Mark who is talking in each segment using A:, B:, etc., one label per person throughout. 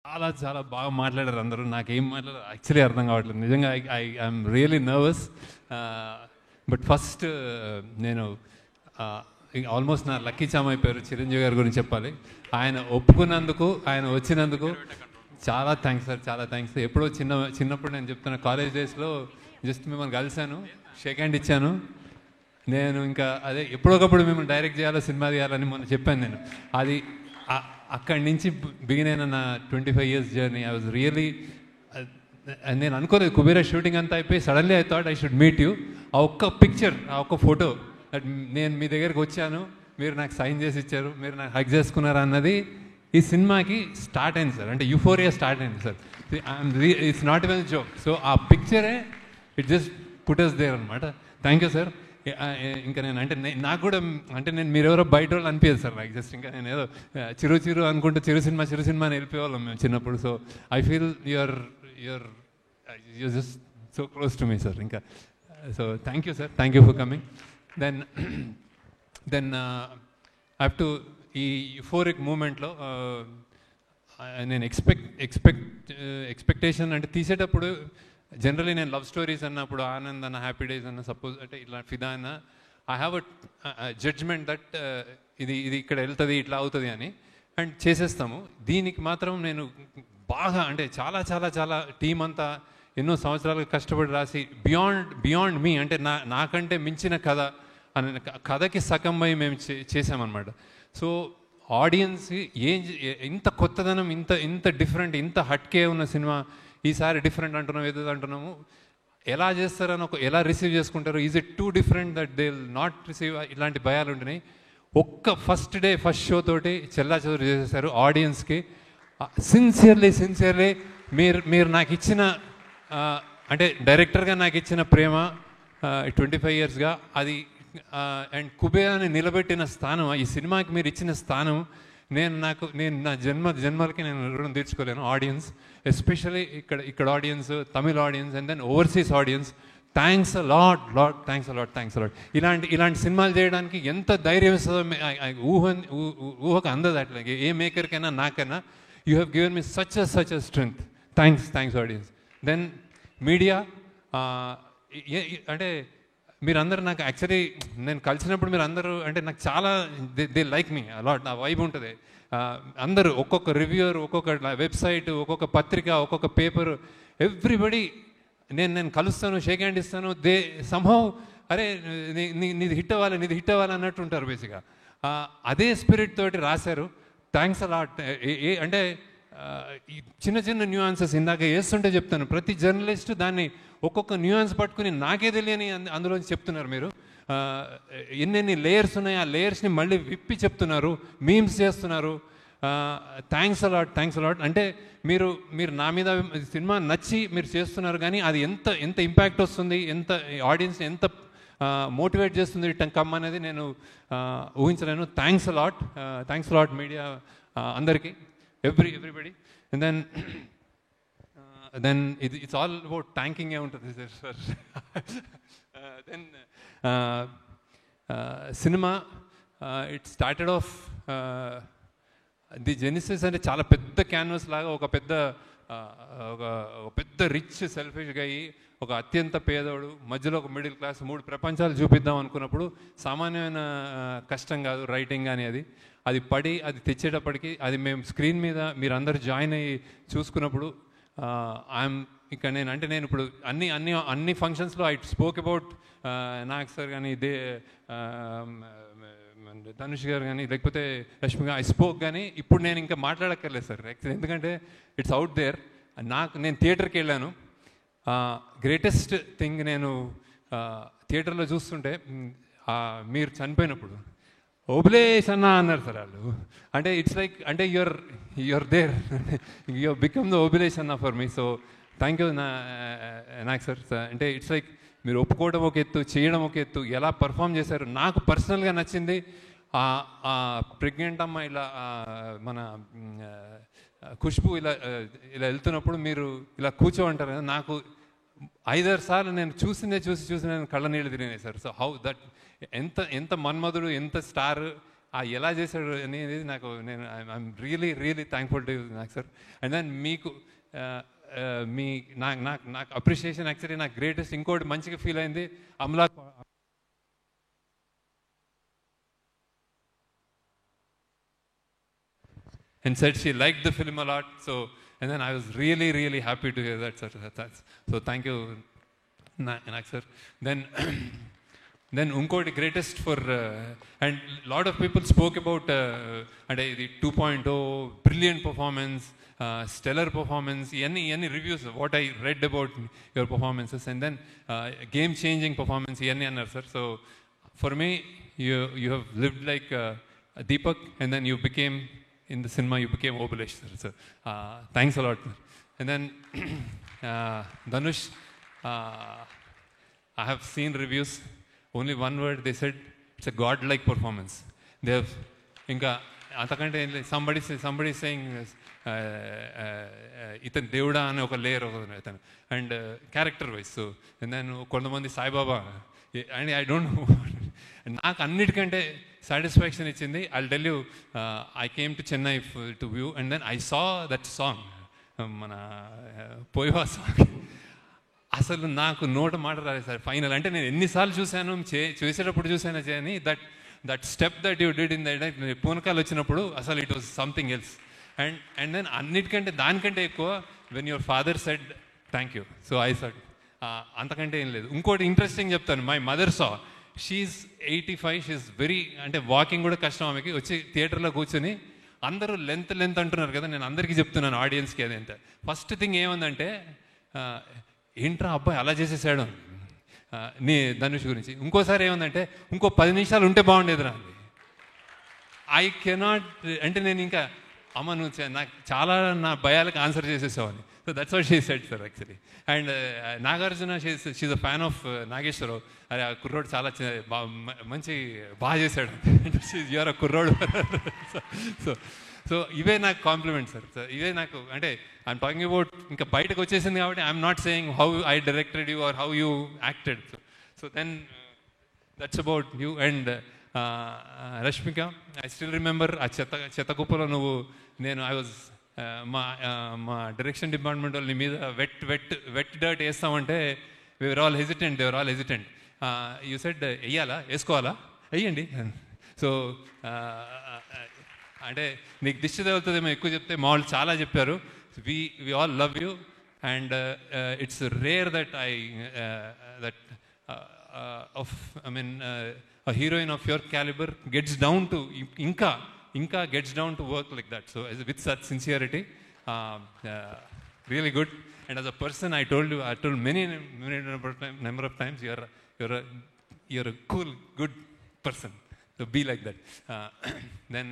A: చాలా చాలా బాగా మాట్లాడారు అందరూ. నాకేం మాట్లాడారు యాక్చువల్లీ అర్థం కావట్లేదు నిజంగా. I'm really nervous. But first నేను ఆల్మోస్ట్ నా లక్కీ చామ్ అయిపోయారు చిరంజీవి గారి గురించి చెప్పాలి. ఆయన ఒప్పుకున్నందుకు, ఆయన వచ్చినందుకు చాలా థ్యాంక్స్ సార్, చాలా థ్యాంక్స్. ఎప్పుడో చిన్నప్పుడు నేను చెప్తున్నా, కాలేజ్ డేస్లో జస్ట్ మిమ్మల్ని కలిశాను, షేక్ హ్యాండ్ ఇచ్చాను. నేను ఇంకా అదే ఎప్పుడొకప్పుడు మిమ్మల్ని డైరెక్ట్ చేయాలో, సినిమా తీయాలని మొన్న చెప్పాను నేను. అది అక్కడి నుంచి బిగిన్ అయిన నా 25 years journey. I was really, నేను అనుకోలేదు కుబేరా షూటింగ్ అంతా అయిపోయి suddenly I thought I should meet you. ఆ ఒక్క పిక్చర్, ఆ ఒక్క ఫోటో, నేను మీ దగ్గరికి వచ్చాను, మీరు నాకు సైన్ చేసి ఇచ్చారు, మీరు నాకు హగ్ చేసుకున్నారు అన్నది ఈ సినిమాకి స్టార్ట్ అయింది సార్. అంటే యూఫోరియా స్టార్ట్ అయింది sir. It's not even joke. So ఆ పిక్చరే ఇట్ జస్ట్ పుటస్ దేర్ అనమాట. Thank you sir. ఇంకా నేను అంటే నాకు కూడా అంటే నేను మీరెవరో బయట వాళ్ళు అనిపించదు సార్ నాకు. జస్ట్ ఇంకా నేను ఏదో చిరు అనుకుంటూ చిరు సినిమా అని వెళ్ళిపోయేవాళ్ళం మేము చిన్నప్పుడు. So I feel you're just so close to me sir. ఇంకా so thank you sir, thank you for coming. Then I have to ఈ యూఫోరిక్ మూమెంట్లో నేను ఎక్స్పెక్టేషన్ అంటే తీసేటప్పుడు జనరలీ నేను లవ్ స్టోరీస్ అన్నప్పుడు, ఆనంద్ అన్న, హ్యాపీ డేస్ అన్న, సపోజ్ అంటే ఇట్లా ఫిదా అన్న, I have a judgement that ఇది ఇక్కడ వెళ్తుంది, ఇట్లా అవుతుంది అని, అండ్ చేసేస్తాము. దీనికి మాత్రం నేను బాగా అంటే చాలా చాలా చాలా టీం అంతా ఎన్నో సంవత్సరాలు కష్టపడి రాసి బియాండ్ మీ అంటే నాకంటే మించిన కథ అనే కథకి సగం అయి మేము చేసామన్నమాట. సో ఆడియన్స్ ఇంత కొత్తదనం, ఇంత డిఫరెంట్, ఇంత హట్కే ఉన్న సినిమా ఈసారి డిఫరెంట్ అంటున్నాం, ఏదో అంటున్నాము, ఎలా చేస్తారని ఎలా రిసీవ్ చేసుకుంటారు, is it two different that they will not receive, ఇలాంటి భయాలు ఉంటున్నాయి. ఒక్క ఫస్ట్ షో తోటి చెల్లాచెదురు చేసేసారు ఆడియన్స్కి. సిన్సియర్లీ మీరు నాకు ఇచ్చిన అంటే డైరెక్టర్గా నాకు ఇచ్చిన ప్రేమ 25 yearsగా అది, అండ్ కుబేరాని నిలబెట్టిన స్థానం, ఈ సినిమాకి మీరు ఇచ్చిన స్థానం, నేను నా జన్మలకి నేను రుణం తీర్చుకోలేను. ఆడియన్స్ ఎస్పెషల్లీ ఇక్కడ audience, Tamil audience, and then overseas audience, thanks a lot. ఇలాంటి సినిమాలు చేయడానికి ఎంత ధైర్యం ఇస్తుందో ఊహకు అందదు. అట్లా ఏ మేకర్కైనా నాకైనా you have given me such a strength. Thanks audience. Then media, అంటే మీరందరూ నాకు యాక్చువల్లీ నేను కలిసినప్పుడు మీరు అందరూ అంటే నాకు చాలా దే లైక్ మీ అలాట్. నా వైబ్ ఉంటుంది. అందరూ ఒక్కొక్క రివ్యూర్, ఒక్కొక్క వెబ్సైట్, ఒక్కొక్క పత్రిక, ఒక్కొక్క పేపర్, ఎవ్రీబడి నేను కలుస్తాను, షేక్ హ్యాండ్ ఇస్తాను, దే సంహవ్ అరే నీది హిట్ అవ్వాలి అన్నట్టు ఉంటారు బేసిక్గా. అదే స్పిరిట్ తోటి రాశారు. Thanks a lot. అంటే చిన్న న్యూయాన్సెస్ ఇందాక వేస్తుంటే చెప్తాను, ప్రతి జర్నలిస్ట్ దాన్ని ఒక్కొక్క న్యూయాన్స్ పట్టుకుని నాకే తెలియని అందులోంచి చెప్తున్నారు మీరు. ఎన్నెన్ని లేయర్స్ ఉన్నాయి, ఆ లేయర్స్ని మళ్ళీ విప్పి చెప్తున్నారు, మీమ్స్ చేస్తున్నారు. Thanks a lot. అంటే మీరు నా మీద సినిమా నచ్చి మీరు చేస్తున్నారు, కానీ అది ఎంత ఇంపాక్ట్ వస్తుంది, ఎంత ఆడియన్స్ని ఎంత మోటివేట్ చేస్తుంది కమ్ అనేది నేను ఊహించలేను. థ్యాంక్స్ అలాట్ మీడియా అందరికీ, everybody. And then it's all about థ్యాంకింగే ఉంటుంది sir. Then cinema it started off the genesis అంటే చాలా పెద్ద క్యాన్వాస్ లాగా, ఒక పెద్ద రిచ్ సెల్ఫిష్గా అయ్యి, ఒక అత్యంత పేదోడు, మధ్యలో ఒక మిడిల్ క్లాస్, 3 ప్రపంచాలు చూపిద్దాం అనుకున్నప్పుడు సామాన్యమైన కష్టం కాదు రైటింగ్ అని. అది తెచ్చేటప్పటికి అది మేము స్క్రీన్ మీద మీరందరూ జాయిన్ అయ్యి చూసుకున్నప్పుడు ఇంకా నేను ఇప్పుడు అన్ని ఫంక్షన్స్లో I spoke about Nag sir కానీ, ధనుష్ గారు కానీ, లేకపోతే రష్మి గారు, ఐ స్పోక్. కానీ ఇప్పుడు నేను ఇంకా మాట్లాడక్కర్లేదు సార్, ఎందుకంటే ఇట్స్ అవుట్ దేర్. నేను థియేటర్కి వెళ్ళాను. గ్రేటెస్ట్ థింగ్ నేను థియేటర్లో చూస్తుంటే మీరు చనిపోయినప్పుడు ఓబులేష్ అన్న అన్నారు సార్ వాళ్ళు. అంటే ఇట్స్ లైక్ అంటే you're there, you're become the Obulesh అన్న for me. So thank you నాకు సార్. అంటే ఇట్స్ లైక్ మీరు ఒప్పుకోవడం ఒక ఎత్తు, చేయడం ఒక ఎత్తు, ఎలా పర్ఫామ్ చేశారు. నాకు పర్సనల్గా నచ్చింది ప్రెగ్నెంట్ అమ్మ ఇలా మన ఖుష్బు ఇలా వెళ్తున్నప్పుడు మీరు ఇలా కూర్చోంటారు కదా, నాకు 5-6 సార్లు నేను చూసి నేను కళ్ళ నీళ్ళు తిరిగినాయి సార్. సో హౌ దట్ ఎంత మన్మధుడు, ఎంత స్టార్, ఎలా చేశాడు అనేది నాకు ఐఎమ్ రియలీ థ్యాంక్ఫుల్ టు నాకు సార్. అండ్ దెన్ మీకు మీ నాకు అప్రిషియేషన్ యాక్చువల్లీ నాకు గ్రేటెస్ట్ ఇంకోటి మంచిగా ఫీల్ అయింది Amala and said she liked the film a lot. So, and then I was really happy to hear that, sir. So thank you, Nak sir. Then unkoti greatest for, and lot of people spoke about the 2.0, brilliant performance, stellar performance, any reviews, what I read about your performances, and then game-changing performance, annar sir. So for me, you have lived like Deepak, and then you became, in the cinema, you became Obalesh, sir. So, thanks a lot. And then, Dhanush, I have seen reviews. Only one word they said, it's a godlike performance. They have, somebody saying, itan Devda ane oka layer itan, and character-wise. So, and then kontamandi Sai Baba, and I don't know. నాకు అన్నిటికంటే satisfaction ఇచ్చింది. I'll tell you, I came to Chennai to view, and then I saw that song, మన పోయివా song. అసలు నాకు నోట మాట రాలేదు sir final. అంటే నేను ఎన్నిసార్లు చూశాను, చూసేటప్పుడు చూసాను చేయని, that step that you did in that పూనకాలు వచ్చినప్పుడు అసలు it was something else. And then అన్నిటికంటే దానికంటే ఎక్కువ when your father said thank you, so I said అంతకంటే ఏం లేదు. ఇంకోటి ఇంట్రెస్టింగ్ చెప్తాను, my mother saw, she's 85, she's very, అంటే వాకింగ్ కూడా కష్టం ఆమెకి, వచ్చి థియేటర్లో కూర్చొని అందరూ లెంత్ అంటున్నారు కదా, నేను అందరికీ చెప్తున్నాను ఆడియన్స్కి అదేంటే. ఫస్ట్ థింగ్ ఏముందంటే, ఏంట్రా అబ్బాయి అలా చేసేసాడు నీ ధనుష్ గురించి. ఇంకోసారి ఏముందంటే, ఇంకో 10 నిమిషాలు ఉంటే బాగుండేది రా. ఐ కెనాట్, అంటే నేను ఇంకా అమ్మ నువ్వు నాకు చాలా నా భయాలకు ఆన్సర్ చేసేసావని. So that's what she said sir actually. And Nagarjuna, she's a fan of Nageswara Rao. అరే ఆ కుర్రోడు చాలా మంచి బాగా చేశాడు, యూఆర్ అ కుర్రోడు. సో ఇవే నాకు కాంప్లిమెంట్ సార్. ఇవే నాకు, అంటే ఐఎమ్ టాకింగ్ అబౌట్, ఇంకా బయటకు వచ్చేసింది కాబట్టి I'm not saying how I directed you or how you acted. So then that's about you. And Rashmika, I still remember ఆ చెత్త కుప్పలో నువ్వు, ఐ వాజ్ మా డైరెక్షన్ డిపార్ట్మెంట్ వాళ్ళు నీ మీద వెట్ డర్ట్ వేస్తామంటే they were all hesitant. You said వెయ్యాలా, వేసుకోవాలా, వెయ్యండి. సో అంటే నీకు దిష్టి తగులుతుందేమో ఎక్కువ చెప్తే, మా వాళ్ళు చాలా చెప్పారు. We all love you, and it's rare that a heroine of your caliber gets down to inka gets down to work like that, so with such sincerity, really good. And as a person, I told many number of times, you're a cool, good person, so be like that. Then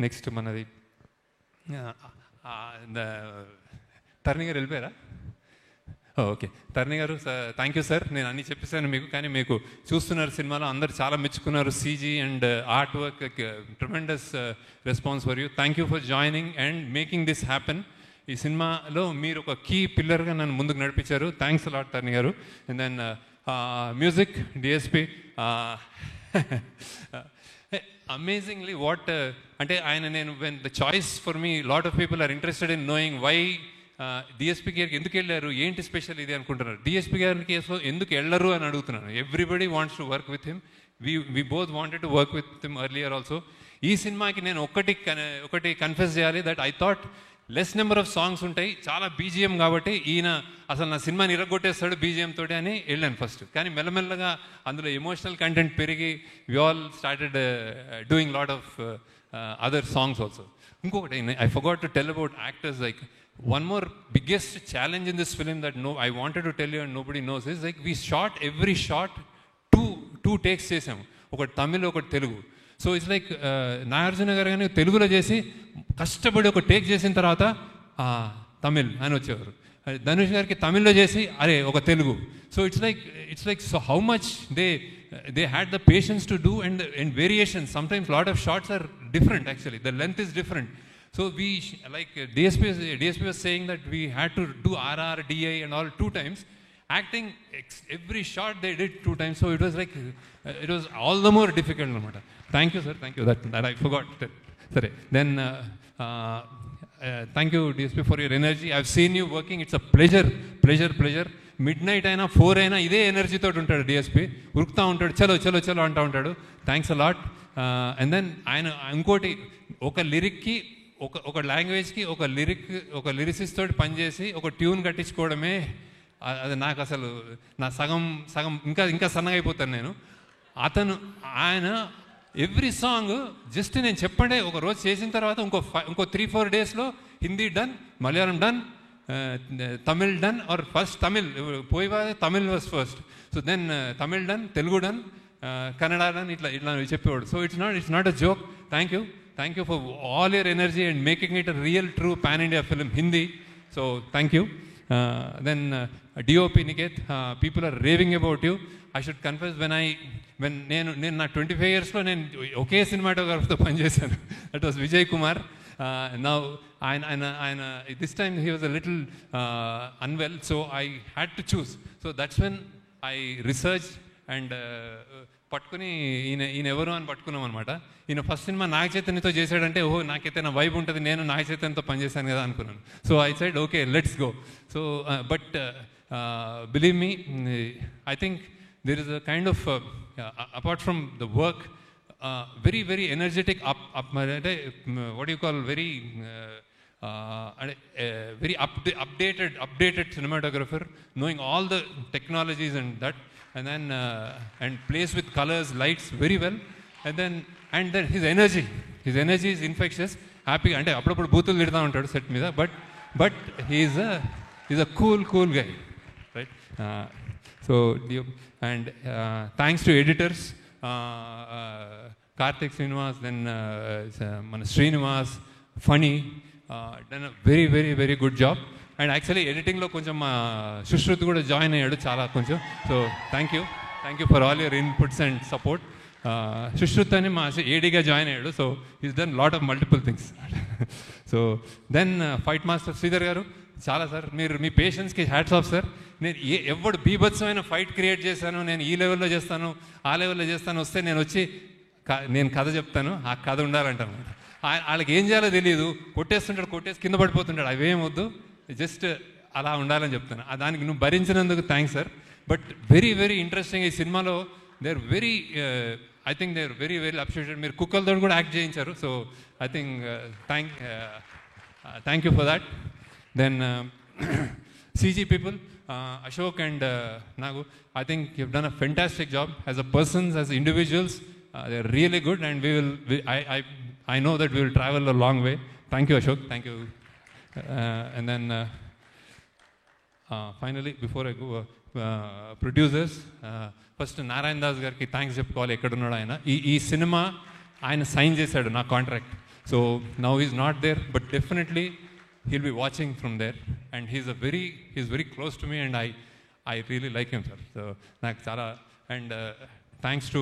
A: next manadi the Tarni garu velipara. Okay, Taruni గారు, thank you sir. నేను అన్నీ చెప్పేశాను మీకు, కానీ మీకు చూస్తున్నారు సినిమాలో అందరు చాలా మెచ్చుకున్నారు. CG and art work, tremendous response for you. Thank you for joining and making this happen. ఈ సినిమాలో మీరు ఒక కీ పిల్లర్గా నన్ను ముందుకు నడిపించారు. Thanks a lot Taruni garu. And then music DSP, amazingly what, అంటే ఆయన, నేను when the choice for me, lot of people are interested in knowing why DSP గారికి ఎందుకు వెళ్ళారు, ఏంటి స్పెషల్ ఇది అనుకుంటున్నారు. డిఎస్పీ గారికి ఎందుకు వెళ్ళరు అని అడుగుతున్నాను. Everybody wants to work with him. We both wanted to work with him earlier also. ఈ సినిమాకి నేను ఒకటి కన్ఫెస్ చేయాలి, that I thought less number of songs ఉంటాయి, చాలా బీజిఎం, కాబట్టి ఈయన అసలు నా సినిమాని ఇరగొట్టేస్తాడు బీజిఎం తోటి అని వెళ్ళాను ఫస్ట్. కానీ మెల్లమెల్లగా అందులో ఎమోషనల్ కంటెంట్ పెరిగి we all started doing lot of other songs also. ఇంకొకటి I forgot to tell about actors. Like one more biggest challenge in this film that I wanted to tell you and nobody knows is, like, we shot every shot two takes chesam, okati Tamil okati Telugu. So it's like Nagarjuna garu gani Telugulo chesi kashtapadi oka take chesin tarvata Tamil ani vachevaru. Dhanush gariki Tamil lo chesi are oka Telugu. So it's like so how much they had the patience to do, and variations. Sometimes lot of shots are different actually, the length is different. So we, like DSP was saying that we had to do RR, DI and all 2 times. Acting, every shot they did 2 times. So it was like, it was all the more difficult. Thank you sir, thank you, that I forgot. సరే, then thank you DSP for your energy. I have seen you working. It's a pleasure. Midnight అయినా 4 అయినా ఇదే ఎనర్జీతో ఉంటాడు DSP, ఉరుకుతూ ఉంటాడు, చలో అంటూ ఉంటాడు. Thanks a lot. And then ఆయన ఇంకోటి, ఒక లిరిక్కి ఒక లాంగ్వేజ్కి ఒక లిరిసిస్ట్ తోటి పనిచేసి ఒక ట్యూన్ కట్టించుకోవడమే, అది నాకు అసలు నా సగం ఇంకా సన్నగా అయిపోతాను నేను. ఆయన ఎవ్రీ సాంగ్ జస్ట్ నేను చెప్పండి, ఒక రోజు చేసిన తర్వాత ఇంకో 3-4 డేస్లో Hindi done, Malayalam done, Tamil done, or first Tamil was first. So then Tamil done, Telugu done, Kannada done, ఇట్లా చెప్పేవాడు. So it's not a joke. Thank you for all your energy and making it a real true pan India film Hindi. So thank you. Then DOP Niket, people are raving about you. I should confess, నేను నా 25 yearsలో నేను ఒకే సినిమాటోగ్రాఫర్తో పనిచేశాను. That was Vijay Kumar. Now ఆయన this time he was a little unwell, so I had to choose. So that's when I researched and పట్టుకుని ఈయన ఎవరు అని పట్టుకున్నాం అనమాట. ఈయన ఫస్ట్ సినిమా నాగ చైతన్యతో చేశాడంటే, ఓహో నాకైతే నా వైబ్ ఉంటుంది, నేను నాగ చైతన్యతో పనిచేశాను కదా అనుకున్నాను. So I side okay, let's go. So but believe me, I think there is a kind of apart from the work, very energetic what do you call, very updated cinematographer, knowing all the technologies and that, and then and plays with colors, lights very well, and then his energy is infectious. Happy అంటే అప్పుడప్పుడు బూతులు తిడతా ఉంటాడు set మీద, but he is a cool guy, right? So and thanks to editors, Karthik Srinivas, then mana Srinivas, Funny, done a very good job. And actually editing lo koncham Shushruth kuda join ayyadu chaala koncham. So thank you for all your inputs and support. Shushruth ani ma AD ga join ayyadu, so he's done lot of multiple things. So then fight master Sridhar garu, చాలా sir, మీరు మీ పేషెన్స్కి hats off sir. నేను ఎవడు బీభత్సమైన fight create చేశాను, నేను ఈ లెవెల్లో చేస్తాను, ఆ లెవెల్లో చేస్తాను, వస్తే నేను కథ చెప్తాను, ఆ కథ ఉండాలంటాను. వాళ్ళకి ఏం చేయాలో తెలియదు, కొట్టేసి కింద పడిపోతుంటాడు. అవేం వద్దు, జస్ట్ అలా ఉండాలని చెప్తాను. దానికి నువ్వు భరించినందుకు thanks sir. But very interesting. ఈ సినిమాలో I think they are very appreciated. మీరు కుక్కలతో కూడా యాక్ట్ చేయించారు. So I think thank you for that. Then CG people, Ashok and Nagu, I think you've done a fantastic job as a persons, as individuals. They're really good, and I know that we will travel a long way. Thank you, Ashok. Thank you. And then finally, before I go, producers, first Narayan Das gariki thanks చెప్పుకోవాలి. ఎక్కడున్నాడు ఆయన? ఈ cinema ఆయన sign చేశాడు నా contract. So now he's not there, but definitely he'll be watching from there, and he's very close to me, and I really like him, sir. So నాకు చాలా, and thanks to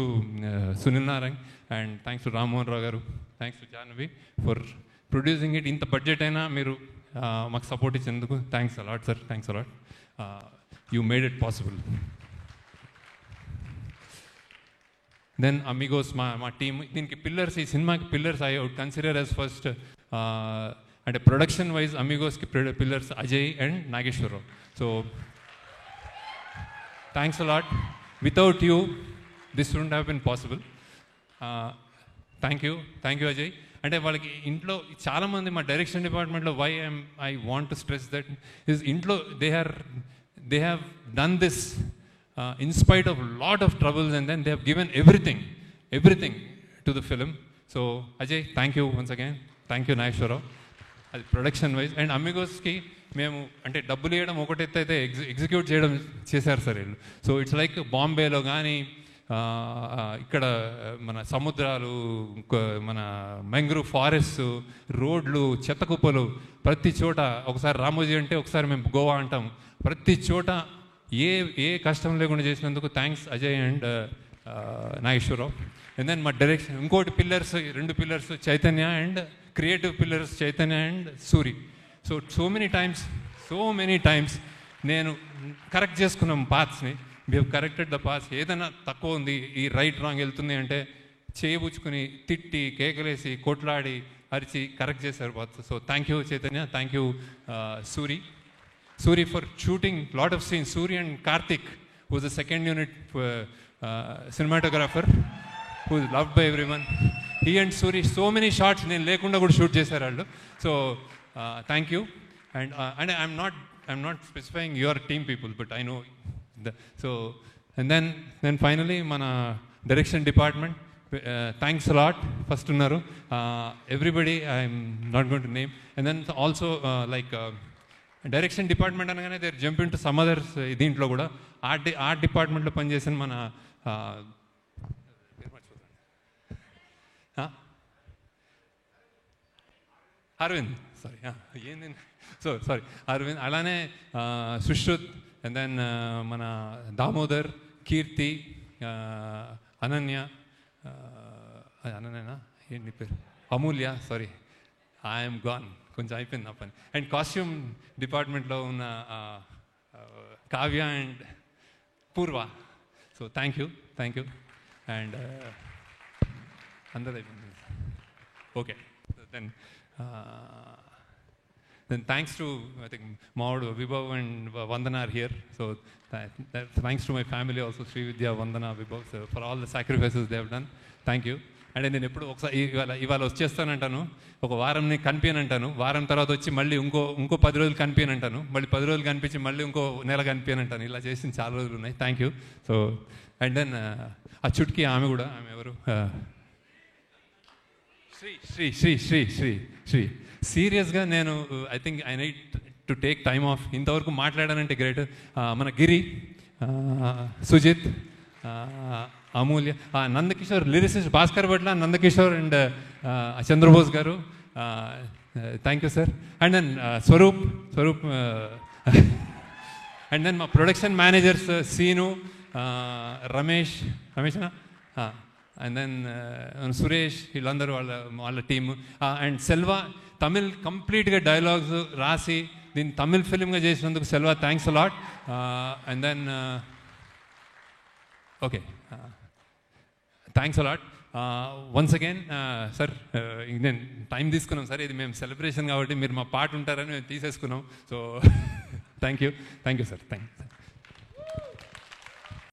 A: Sunil Narang, and thanks to Ram Mohan Rao garu, thanks to Jahnavi for producing it. ఇంత budget అయినా మీరు మాకు support ఇచ్చినందుకు thanks a lot sir. Thanks a lot. You made it possible. Then Amigos, మా team, దీనికి pillars, ఈ సినిమాకి pillars I would consider as first. అంటే ప్రొడక్షన్ వైజ్ అమిగోస్కి pillars Ajay and Nageswara Rao. So thanks a lot. Without you this wouldn't have been possible. Thank you Ajay. అంటే వాళ్ళకి ఇంట్లో చాలామంది మా డైరెక్షన్ డిపార్ట్మెంట్లో I want to stress that is ఇంట్లో they have done this in spite of lot of troubles, and then they have given everything to the film. So Ajay, thank you once again. Thank you Nageswararao. అది production wise. And అమిగోస్కి మేము అంటే డబ్బులు వేయడం ఒకటైతే execute చేశారు sir వీళ్ళు. So it's like బాంబేలో కానీ, ఇక్కడ మన సముద్రాలు, మన మ్యాంగ్రూవ్ ఫారెస్ట్, రోడ్లు, చెత్త కుప్పలు, ప్రతి చోట, ఒకసారి రామోజీ అంటే ఒకసారి మేము గోవా అంటాం, ప్రతి చోట ఏ కష్టం లేకుండా చేసినందుకు thanks Ajay and Nageswara Rao. And then మా డైరెక్షన్ ఇంకోటి pillars, 2 pillars Chaitanya, and creative pillars Chaitanya and Suri. So many times నేను కరెక్ట్ చేసుకున్నాం పాత్స్ని. We have corrected the paths. ఏదైనా తక్కువ ఉంది, ఈ రైట్ రాంగ్ వెళ్తుంది అంటే చేయబుచ్చుకుని తిట్టి కేకలేసి కొట్లాడి అరిచి కరెక్ట్ చేశారు బాత్. So thank you Chaitanya, thank you Suri for shooting lot of scenes. Suri and Karthik, who was the second unit cinematographer, who is loved by everyone. He and Suri, so many shots నేను లేకుండా కూడా shoot చేశారు వాళ్ళు. So thank you. And I'm not specifying your team people, but I know so. And then finally మన direction department, thanks a lot. First ఉన్నారు everybody, I'm not going to name. And then also like direction department అనగానే they jump in to some others. దీంట్లో కూడా art డిపార్ట్మెంట్లో పనిచేసిన మన Arvind, sorry Arvind, అలానే Sushrut, and then మన దామోదర్, కీర్తి, అనన్యనా ఏంటి పేరు, అమూల్య, సారీ ఐఎమ్ గాన్, కొంచెం అయిపోయింది నా పని. అండ్ కాస్ట్యూమ్ డిపార్ట్మెంట్లో ఉన్న కావ్య అండ్ పూర్వ. So thank you. అండ్ అందరూ అయిపోయింది. Okay, then thanks to, I think, Maud, Vibhav and Vandana are here. So thanks to my family also, Sri Vidya, Vandana, Vibhav, so for all the sacrifices they have done. Thank you. And నేను ఎప్పుడు ఒకసారి ఇవాళ వచ్చేస్తానంటాను, ఒక వారంని కనిపించనంటాను, వారం తర్వాత వచ్చి మళ్ళీ ఇంకో 10 రోజులు కనిపించనంటాను, మళ్ళీ 10 రోజులు కనిపించి మళ్ళీ ఇంకో నెల కనిపించనంటాను. ఇలా చేసిన చాలా రోజులు ఉన్నాయి. Thank you. So and then ఆ చుట్కీ ఆమె కూడా, ఆమె ఎవరు, శ్రీ. సీరియస్గా నేను I think I need to take time off. ఇంతవరకు మాట్లాడానంటే గ్రేట్. మన Giri, Sujith, Amulya, Nandakishore, lyricist Bhaskar Bhatla, Nandakishore and Chandrabose garu, thank you sir. And then Swaroop and then మా ప్రొడక్షన్ మేనేజర్స్ సీను, రమేష్నా, అండ్ దెన్ సురేష్, వీళ్ళందరూ వాళ్ళ టీము. అండ్ సెల్వా, తమిళ్ కంప్లీట్గా డైలాగ్స్ రాసి దీన్ని తమిళ్ ఫిలింగా చేసినందుకు Selva, thanks a lot. And then okay, thanks a lot once again. Sir నేను టైం తీసుకున్నాం సార్, ఇది మేము సెలబ్రేషన్ కాబట్టి మీరు మా పాట ఉంటారని మేము తీసేసుకున్నాం. So thank you sir, thank you.